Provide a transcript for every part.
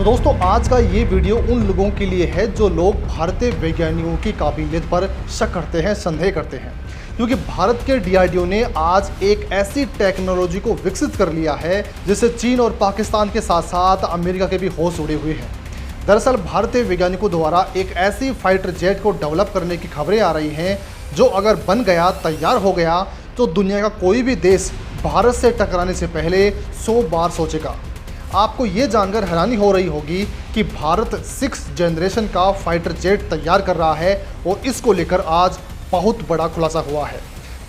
दोस्तों आज का ये वीडियो उन लोगों के लिए है जो लोग भारतीय वैज्ञानिकों की काबिलियत पर शक करते हैं, संदेह करते हैं, क्योंकि भारत के डीआरडीओ ने आज एक ऐसी टेक्नोलॉजी को विकसित कर लिया है जिससे चीन और पाकिस्तान के साथ साथ अमेरिका के भी होश उड़े हुए हैं। दरअसल भारतीय वैज्ञानिकों द्वारा एक ऐसी फाइटर जेट को डेवलप करने की खबरें आ रही हैं जो अगर बन गया, तैयार हो गया, तो दुनिया का कोई भी देश भारत से टकराने से पहले 100 बार सोचेगा। आपको ये जानकर हैरानी हो रही होगी कि भारत 6th जनरेशन का फाइटर जेट तैयार कर रहा है और इसको लेकर आज बहुत बड़ा खुलासा हुआ है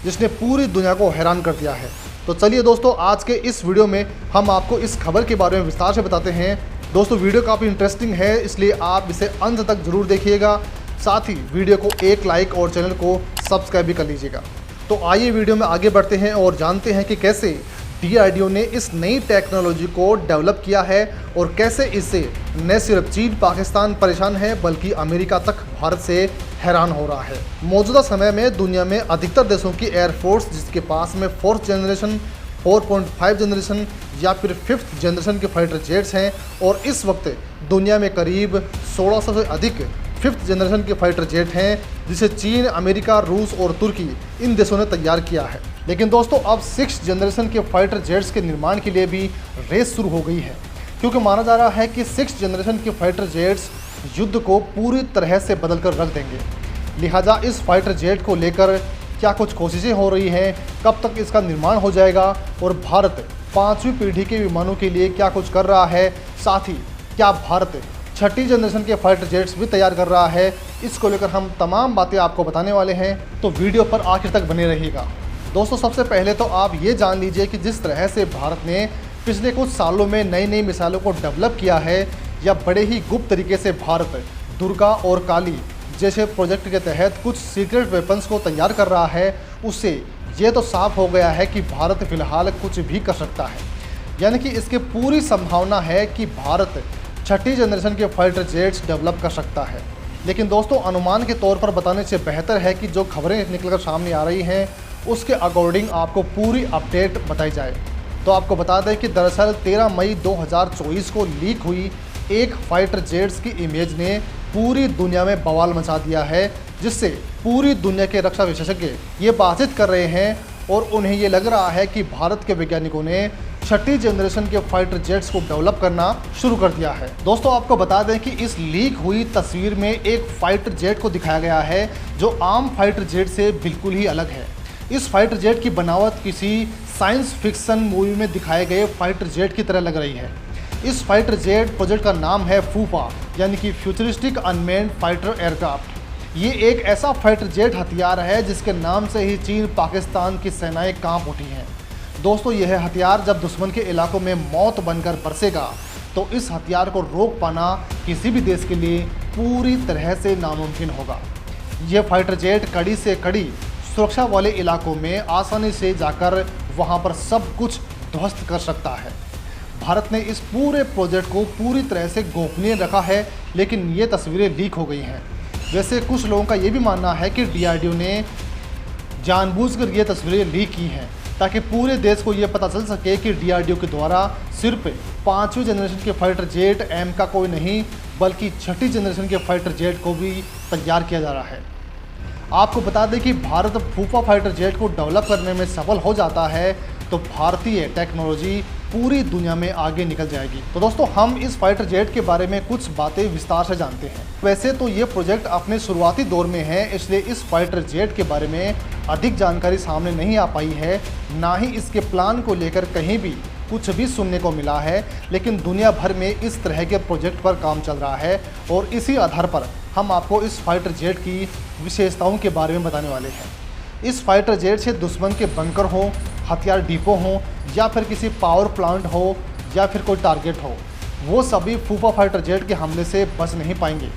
जिसने पूरी दुनिया को हैरान कर दिया है। तो चलिए दोस्तों, आज के इस वीडियो में हम आपको इस खबर के बारे में विस्तार से बताते हैं। दोस्तों वीडियो काफ़ी इंटरेस्टिंग है, इसलिए आप इसे अंत तक जरूर देखिएगा। साथ ही वीडियो को एक लाइक और चैनल को सब्सक्राइब भी कर लीजिएगा। तो आइए वीडियो में आगे बढ़ते हैं और जानते हैं कि कैसे डीआरडीओ ने इस नई टेक्नोलॉजी को डेवलप किया है और कैसे इससे न सिर्फ चीन पाकिस्तान परेशान है बल्कि अमेरिका तक भारत से हैरान हो रहा है। मौजूदा समय में दुनिया में अधिकतर देशों की एयरफोर्स जिसके पास में 4th जनरेशन, 4.5 जनरेशन या फिर 5th जनरेशन के फाइटर जेट्स हैं और इस वक्त दुनिया में करीब 1600 से अधिक 5th जनरेशन के फाइटर जेट हैं जिसे चीन, अमेरिका, रूस और तुर्की इन देशों ने तैयार किया है। लेकिन दोस्तों अब 6th जनरेशन के फाइटर जेट्स के निर्माण के लिए भी रेस शुरू हो गई है, क्योंकि माना जा रहा है कि 6th जनरेशन के फाइटर जेट्स युद्ध को पूरी तरह से बदल कर रख देंगे। लिहाजा इस फाइटर जेट को लेकर क्या कुछ कोशिशें हो रही हैं, कब तक इसका निर्माण हो जाएगा और भारत 5वीं पीढ़ी के विमानों के लिए क्या कुछ कर रहा है, साथ ही क्या भारत 6ठी जनरेशन के फाइटर जेट्स भी तैयार कर रहा है, इसको लेकर हम तमाम बातें आपको बताने वाले हैं। तो वीडियो पर आखिर तक बने रहिएगा। दोस्तों सबसे पहले तो आप ये जान लीजिए कि जिस तरह से भारत ने पिछले कुछ सालों में नई नई मिसाइलों को डेवलप किया है या बड़े ही गुप्त तरीके से भारत दुर्गा और काली जैसे प्रोजेक्ट के तहत कुछ सीक्रेट वेपन्स को तैयार कर रहा है, उससे ये तो साफ हो गया है कि भारत फिलहाल कुछ भी कर सकता है। यानी कि इसकी पूरी संभावना है कि भारत 6ठी जनरेशन के फाइटर जेट्स डेवलप कर सकता है। लेकिन दोस्तों अनुमान के तौर पर बताने से बेहतर है कि जो खबरें निकलकर सामने आ रही हैं उसके अकॉर्डिंग आपको पूरी अपडेट बताई जाए। तो आपको बता दें कि दरअसल 13 मई 2024 को लीक हुई एक फाइटर जेट्स की इमेज ने पूरी दुनिया में बवाल मचा दिया है, जिससे पूरी दुनिया के रक्षा विशेषज्ञ ये बातचीत कर रहे हैं और उन्हें ये लग रहा है कि भारत के वैज्ञानिकों ने 6ठी जनरेशन के फाइटर जेट्स को डेवलप करना शुरू कर दिया है। दोस्तों आपको बता दें कि इस लीक हुई तस्वीर में एक फाइटर जेट को दिखाया गया है जो आम फाइटर जेट से बिल्कुल ही अलग है। इस फाइटर जेट की बनावट किसी साइंस फिक्शन मूवी में दिखाए गए फाइटर जेट की तरह लग रही है। इस फाइटर जेट प्रोजेक्ट का नाम है फूफा, यानी कि फ्यूचरिस्टिक अनमैन्ड फाइटर एयरक्राफ्ट। ये एक ऐसा फाइटर जेट हथियार है जिसके नाम से ही चीन पाकिस्तान की सेनाएं कांप उठी हैं। दोस्तों यह हथियार जब दुश्मन के इलाकों में मौत बनकर बरसेगा तो इस हथियार को रोक पाना किसी भी देश के लिए पूरी तरह से नामुमकिन होगा। यह फाइटर जेट कड़ी से कड़ी सुरक्षा वाले इलाकों में आसानी से जाकर वहां पर सब कुछ ध्वस्त कर सकता है। भारत ने इस पूरे प्रोजेक्ट को पूरी तरह से गोपनीय रखा है, लेकिन ये तस्वीरें लीक हो गई हैं। वैसे कुछ लोगों का ये भी मानना है कि डीआरडीओ ने जानबूझकर ये तस्वीरें लीक की हैं ताकि पूरे देश को ये पता चल सके कि डीआरडीओ के द्वारा सिर्फ 5वीं जनरेशन के फाइटर जेट एम का कोई नहीं बल्कि 6ठी जनरेशन के फाइटर जेट को भी तैयार किया जा रहा है। आपको बता दें कि भारत फूफा फाइटर जेट को डेवलप करने में सफल हो जाता है तो भारतीय टेक्नोलॉजी पूरी दुनिया में आगे निकल जाएगी। तो दोस्तों हम इस फाइटर जेट के बारे में कुछ बातें विस्तार से जानते हैं। वैसे तो ये प्रोजेक्ट अपने शुरुआती दौर में है, इसलिए इस फाइटर जेट के बारे में अधिक जानकारी सामने नहीं आ पाई है, ना ही इसके प्लान को लेकर कहीं भी कुछ भी सुनने को मिला है। लेकिन दुनिया भर में इस तरह के प्रोजेक्ट पर काम चल रहा है और इसी आधार पर हम आपको इस फाइटर जेट की विशेषताओं के बारे में बताने वाले हैं। इस फाइटर जेट से दुश्मन के बंकर हो, हथियार डिपो हो या फिर किसी पावर प्लांट हो या फिर कोई टारगेट हो, वो सभी फूफा फाइटर जेट के हमले से बच नहीं पाएंगे।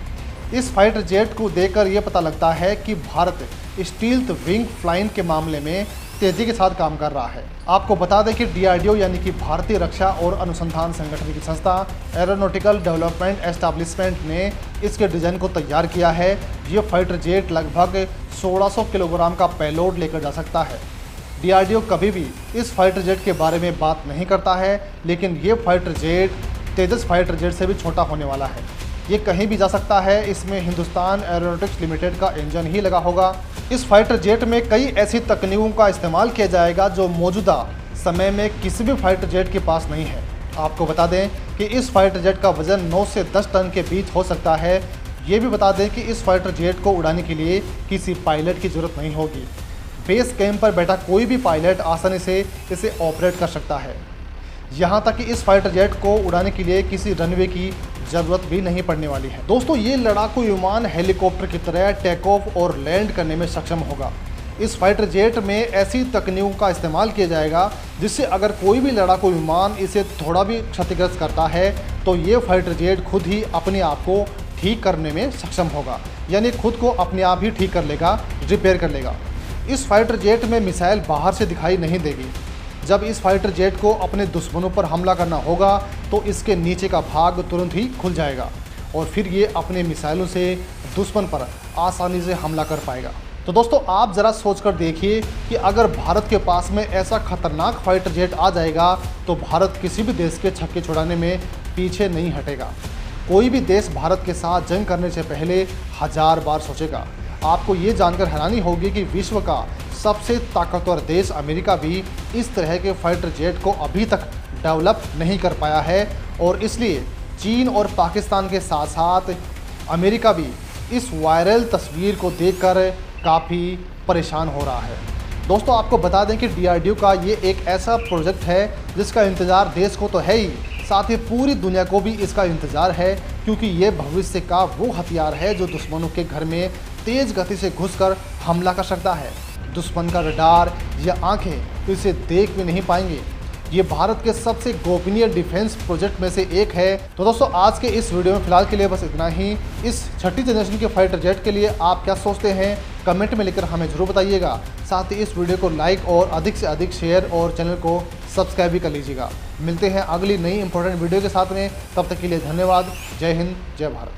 इस फाइटर जेट को देखकर ये पता लगता है कि भारत स्टील्थ विंग फ्लाइंग के मामले में तेज़ी के साथ काम कर रहा है। आपको बता दें कि डीआरडीओ यानी कि भारतीय रक्षा और अनुसंधान संगठन की संस्था एरोनॉटिकल डेवलपमेंट एस्टैब्लिशमेंट ने इसके डिज़ाइन को तैयार किया है। ये फाइटर जेट लगभग 1600 किलोग्राम का पेलोड लेकर जा सकता है। डीआरडीओ कभी भी इस फाइटर जेट के बारे में बात नहीं करता है, लेकिन ये फाइटर जेट तेजस फाइटर जेट से भी छोटा होने वाला है। ये कहीं भी जा सकता है। इसमें हिंदुस्तान एरोनॉटिक्स लिमिटेड का इंजन ही लगा होगा। इस फाइटर जेट में कई ऐसी तकनीकों का इस्तेमाल किया जाएगा जो मौजूदा समय में किसी भी फाइटर जेट के पास नहीं है। आपको बता दें कि इस फाइटर जेट का वजन 9 से 10 टन के बीच हो सकता है। ये भी बता दें कि इस फाइटर जेट को उड़ाने के लिए किसी पायलट की ज़रूरत नहीं होगी। बेस कैंप पर बैठा कोई भी पायलट आसानी से इसे ऑपरेट कर सकता है। यहाँ तक कि इस फाइटर जेट को उड़ाने के लिए किसी रनवे की ज़रूरत भी नहीं पड़ने वाली है। दोस्तों, ये लड़ाकू विमान हेलीकॉप्टर की तरह टेक ऑफ और लैंड करने में सक्षम होगा। इस फाइटर जेट में ऐसी तकनीकों का इस्तेमाल किया जाएगा जिससे अगर कोई भी लड़ाकू विमान इसे थोड़ा भी क्षतिग्रस्त करता है तो ये फाइटर जेट खुद ही अपने आप को ठीक करने में सक्षम होगा, यानी खुद को अपने आप ही ठीक कर लेगा, रिपेयर कर लेगा। इस फाइटर जेट में मिसाइल बाहर से दिखाई नहीं देगी। जब इस फाइटर जेट को अपने दुश्मनों पर हमला करना होगा तो इसके नीचे का भाग तुरंत ही खुल जाएगा और फिर ये अपने मिसाइलों से दुश्मन पर आसानी से हमला कर पाएगा। तो दोस्तों, आप ज़रा सोचकर देखिए कि अगर भारत के पास में ऐसा खतरनाक फाइटर जेट आ जाएगा तो भारत किसी भी देश के छक्के छुड़ाने में पीछे नहीं हटेगा। कोई भी देश भारत के साथ जंग करने से पहले 1000 बार सोचेगा। आपको ये जानकर हैरानी होगी कि विश्व का सबसे ताकतवर देश अमेरिका भी इस तरह के फाइटर जेट को अभी तक डेवलप नहीं कर पाया है और इसलिए चीन और पाकिस्तान के साथ साथ अमेरिका भी इस वायरल तस्वीर को देखकर काफ़ी परेशान हो रहा है। दोस्तों, आपको बता दें कि DRDO का ये एक ऐसा प्रोजेक्ट है जिसका इंतज़ार देश को तो है ही, साथ ही पूरी दुनिया को भी इसका इंतज़ार है, क्योंकि ये भविष्य का वो हथियार है जो दुश्मनों के घर में तेज़ गति से घुसकर हमला कर सकता है। दुश्मन का रडार या आंखें तो इसे देख भी नहीं पाएंगे। ये भारत के सबसे गोपनीय डिफेंस प्रोजेक्ट में से एक है। तो दोस्तों, आज के इस वीडियो में फिलहाल के लिए बस इतना ही। इस छठी जनरेशन के फाइटर जेट के लिए आप क्या सोचते हैं, कमेंट में लिखकर हमें ज़रूर बताइएगा। साथ ही इस वीडियो को लाइक और अधिक से अधिक शेयर और चैनल को सब्सक्राइब भी कर लीजिएगा। मिलते हैं अगली नई इंपॉर्टेंट वीडियो के साथ में, तब तक के लिए धन्यवाद। जय हिंद, जय भारत।